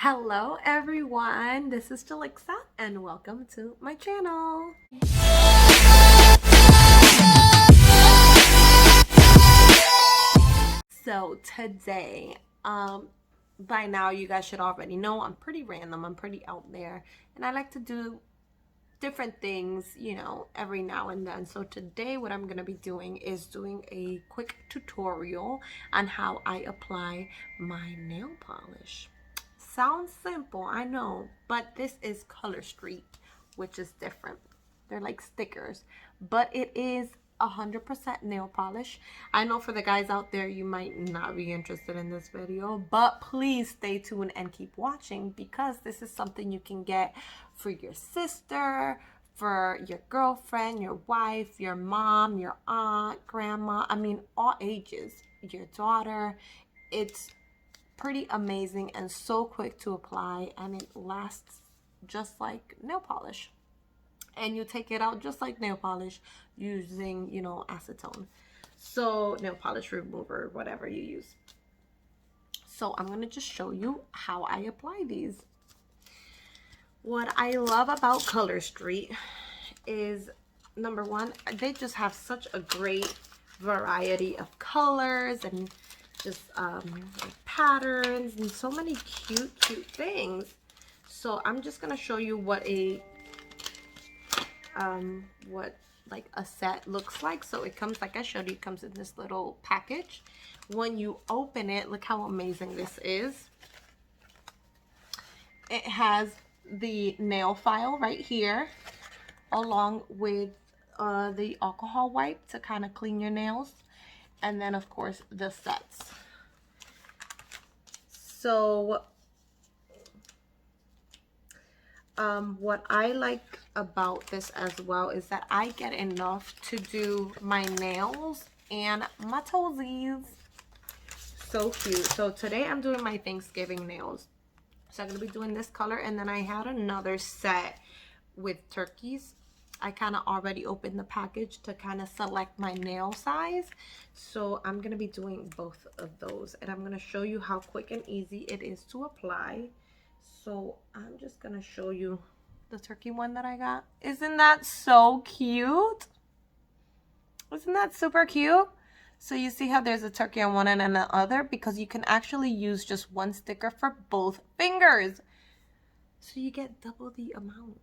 Hello everyone, this is Jalixa and welcome to my channel. So today, by now you guys should already know I'm pretty random, I'm pretty out there, and I like to do different things, every now and then. So today what I'm going to be doing is doing a quick tutorial on how I apply my nail polish. Sounds simple, I know, but this is Color Street, which is different. They're like stickers, but it is 100% nail polish. I know for the guys out there, you might not be interested in this video, but please stay tuned and keep watching because this is something you can get for your sister, for your girlfriend, your wife, your mom, your aunt, grandma, I mean, all ages, your daughter. It's pretty amazing and so quick to apply, and it lasts just like nail polish. And you take it out just like nail polish using, acetone. So nail polish remover, whatever you use. So I'm going to just show you how I apply these. What I love about Color Street is, number one, they just have such a great variety of colors and just patterns and so many cute things. So I'm just going to show you what like a set looks like. So it comes, like I showed you, it comes in this little package. When you open it, look how amazing this is. It has the nail file right here, along with the alcohol wipe to kind of clean your nails, and then of course the sets. So what I like about this as well is that I get enough to do my nails and my toesies. So cute. So today I'm doing my Thanksgiving nails. So I'm going to be doing this color, and then I had another set with turkeys. I kind of already opened the package to kind of select my nail size. So I'm going to be doing both of those, and I'm going to show you how quick and easy it is to apply. So I'm just going to show you the turkey one that I got. Isn't that so cute? Isn't that super cute? So you see how there's a turkey on one end and the other, because you can actually use just one sticker for both fingers. So you get double the amount.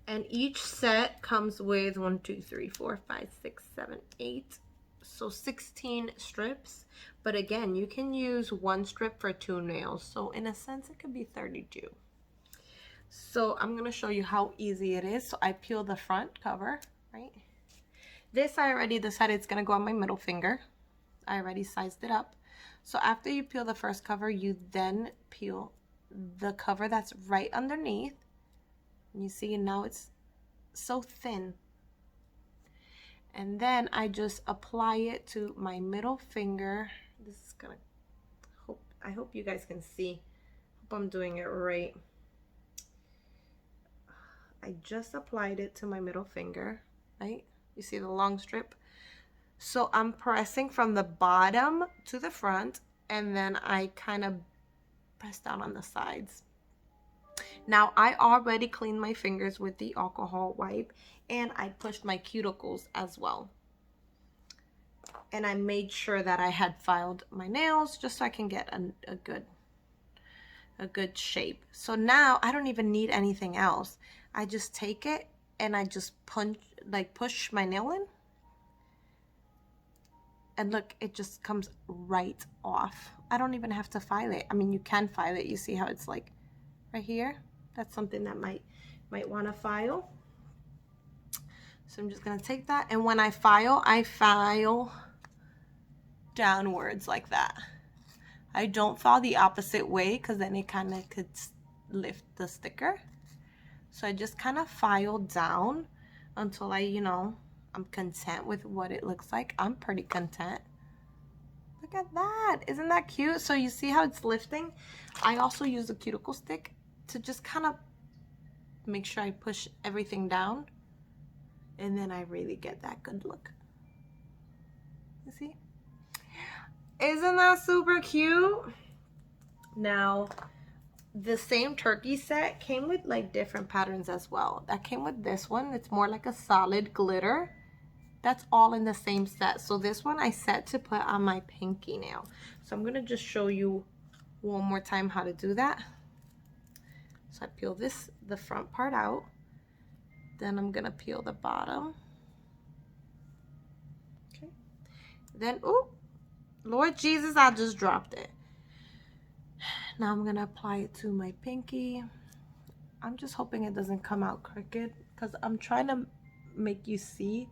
And each set comes with 1, 2, 3, 4, 5, 6, 7, 8. So 16 strips. But again, you can use one strip for 2 nails. So in a sense, it could be 32. So I'm going to show you how easy it is. So I peel the front cover, right? This I already decided it's going to go on my middle finger. I already sized it up. So after you peel the first cover, you then peel the cover that's right underneath. And you see now it's so thin. And then I just apply it to my middle finger. This is going to, I hope you guys can see. Hope I'm doing it right. I just applied it to my middle finger, right? You see the long strip? So I'm pressing from the bottom to the front, and then I kind of press down on the sides. Now I already cleaned my fingers with the alcohol wipe, and I pushed my cuticles as well. And I made sure that I had filed my nails just so I can get a good shape. So now I don't even need anything else. I just take it and I just push my nail in. And look, it just comes right off. I don't even have to file it. I mean, you can file it. You see how it's like right here? That's something that might want to file. So I'm just going to take that. And when I file downwards like that. I don't file the opposite way because then it kind of could lift the sticker. So I just kind of file down until I'm content with what it looks like. I'm pretty content. Look at that. Isn't that cute? So you see how it's lifting? I also use a cuticle stick to just kind of make sure I push everything down. And then I really get that good look. You see? Isn't that super cute? Now, the same turkey set came with like different patterns as well. That came with this one. It's more like a solid glitter. That's all in the same set. So this one I set to put on my pinky nail. So I'm gonna just show you one more time how to do that. So I peel the front part out. Then I'm gonna peel the bottom. Okay. Then, oh, Lord Jesus, I just dropped it. Now I'm gonna apply it to my pinky. I'm just hoping it doesn't come out crooked because I'm trying to make you see.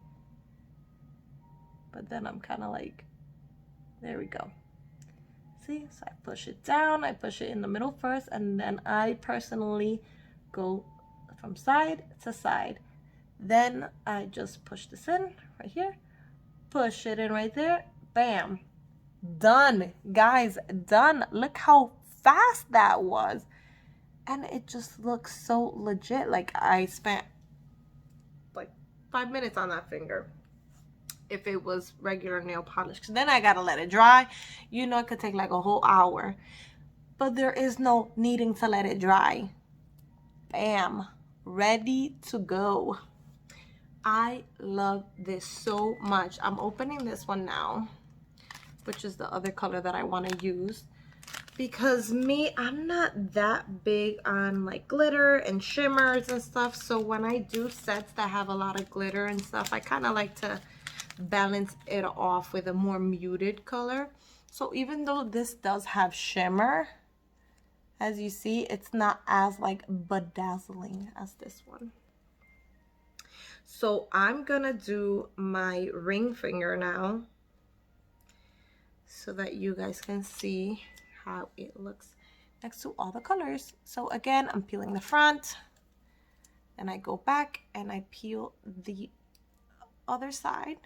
But then I'm kind of like, there we go. See, so I push it down, I push it in the middle first, and then I personally go from side to side. Then I just push this in right here, push it in right there, bam, done, guys, done. Look how fast that was. And it just looks so legit. Like I spent like 5 minutes on that finger if it was regular nail polish. Cause then I gotta let it dry. You know, it could take like a whole hour. But there is no needing to let it dry. Bam, ready to go. I love this so much. I'm opening this one now, which is the other color that I want to use. Because I'm not that big on like glitter and shimmers and stuff. So when I do sets that have a lot of glitter and stuff, I kind of like to balance it off with a more muted color. So even though this does have shimmer, as you see, it's not as like bedazzling as this one. So I'm gonna do my ring finger now so that you guys can see how it looks next to all the colors. So again, I'm peeling the front, and I go back and I peel the other side.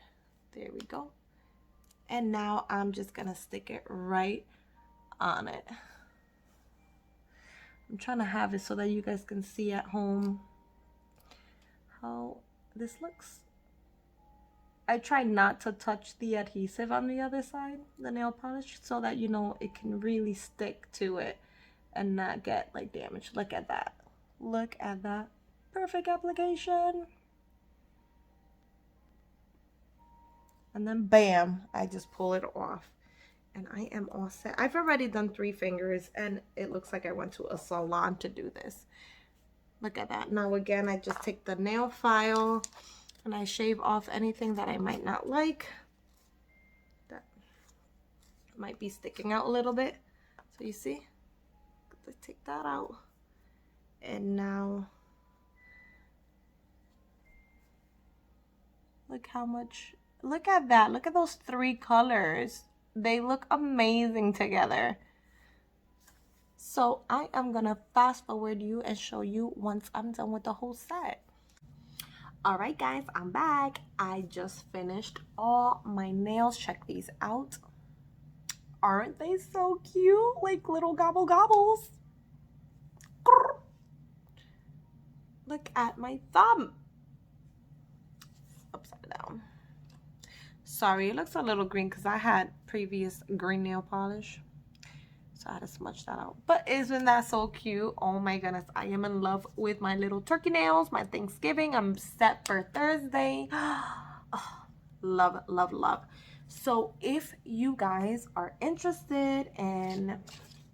There we go. And now I'm just gonna stick it right on it. I'm trying to have it so that you guys can see at home how this looks. I try not to touch the adhesive on the other side, the nail polish, so that, you know, it can really stick to it and not get like damaged. Look at that. Look at that. Perfect application. And then bam, I just pull it off. And I am all set. I've already done 3 fingers and it looks like I went to a salon to do this. Look at that. Now again, I just take the nail file and I shave off anything that I might not like. That might be sticking out a little bit. So you see, let's take that out. And now, look how much, look at that. Look at those 3 colors. They look amazing together. So I am gonna fast forward you and show you once I'm done with the whole set. All right, guys, I'm back. I just finished all my nails. Check these out. Aren't they so cute? Like little gobble gobbles. Look at my thumb. Upside down. Sorry, it looks a little green because I had previous green nail polish. So I had to smudge that out. But isn't that so cute? Oh my goodness. I am in love with my little turkey nails. My Thanksgiving. I'm set for Thursday. Oh, love, love, love. So if you guys are interested in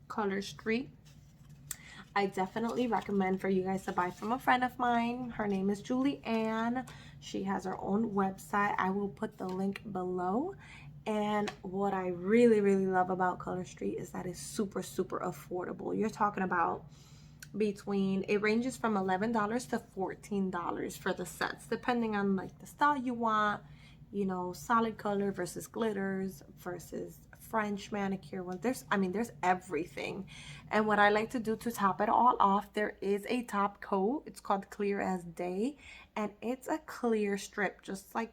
Color Street, I definitely recommend for you guys to buy from a friend of mine. Her name is Julianne. She has her own website. I will put the link below. And what I really, really love about Color Street is that it's super, super affordable. You're talking about between, it ranges from $11 to $14 for the sets, depending on like the style you want, you know, solid color versus glitters versus French manicure ones. There's everything. And what I like to do to top it all off, there is a top coat. It's called Clear as Day, and it's a clear strip, just like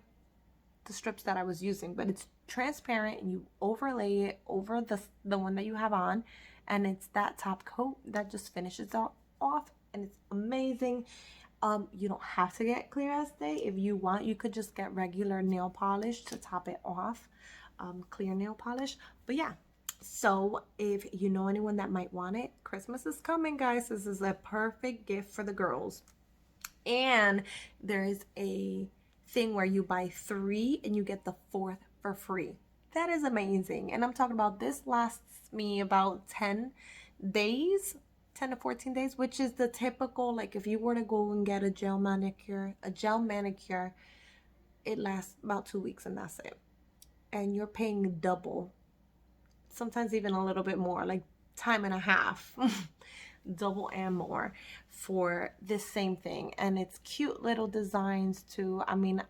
the strips that I was using, but it's transparent and you overlay it over the one that you have on, and it's that top coat that just finishes it off, and it's amazing. You don't have to get Clear as Day. If you want, you could just get regular nail polish to top it off, clear nail polish. But yeah, So if you know anyone that might want it, Christmas is coming, guys. This is a perfect gift for the girls. And there is a thing where you buy 3 and you get the 4th for free. That is amazing. And I'm talking about, this lasts me about 10 days, 10 to 14 days, which is the typical, like if you were to go and get a gel manicure, it lasts about 2 weeks and that's it. And you're paying double, sometimes even a little bit more, like time and a half. Double and more for this same thing. And it's cute little designs too. I mean,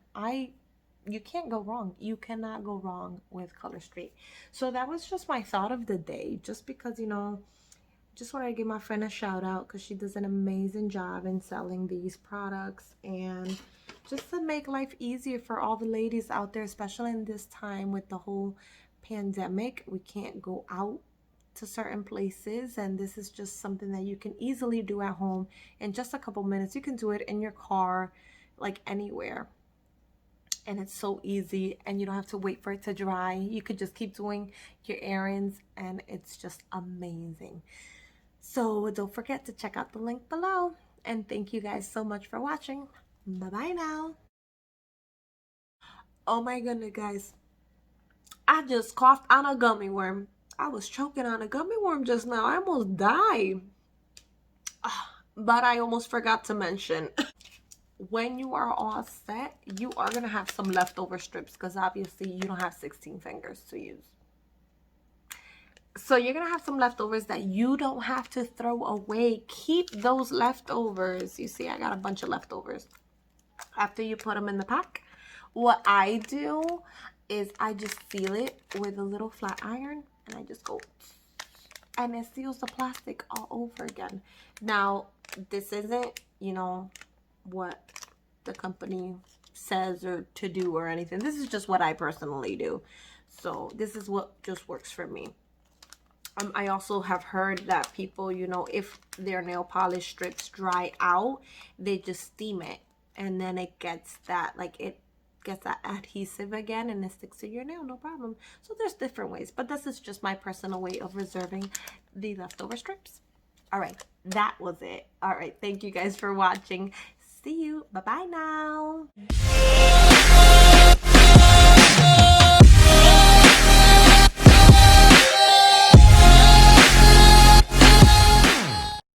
you can't go wrong. You cannot go wrong with Color Street. So that was just my thought of the day, just because, you know, just wanted to give my friend a shout out because she does an amazing job in selling these products, and just to make life easier for all the ladies out there, especially in this time with the whole pandemic. We can't go out to certain places, and this is just something that you can easily do at home in just a couple minutes. You can do it in your car, like anywhere, and it's so easy, and you don't have to wait for it to dry. You could just keep doing your errands, and it's just amazing. So don't forget to check out the link below, and thank you guys so much for watching. Bye bye now. Oh my goodness, guys, I just coughed on a gummy worm. I was choking on a gummy worm just now. I almost died. But I almost forgot to mention, when you are all set, you are going to have some leftover strips because obviously you don't have 16 fingers to use. So you're going to have some leftovers that you don't have to throw away. Keep those leftovers. You see, I got a bunch of leftovers. After you put them in the pack, what I do is I just seal it with a little flat iron, and I just go, and it seals the plastic all over again. Now, this isn't, you know, what the company says or to do or anything. This is just what I personally do. So this is what just works for me. I also have heard that people, you know, if their nail polish strips dry out, they just steam it, and then it gets that, like, it gets that adhesive again, and it sticks to your nail, no problem. So there's different ways, but this is just my personal way of reserving the leftover strips. All right, that was it. All right, thank you guys for watching. See you. Bye bye now.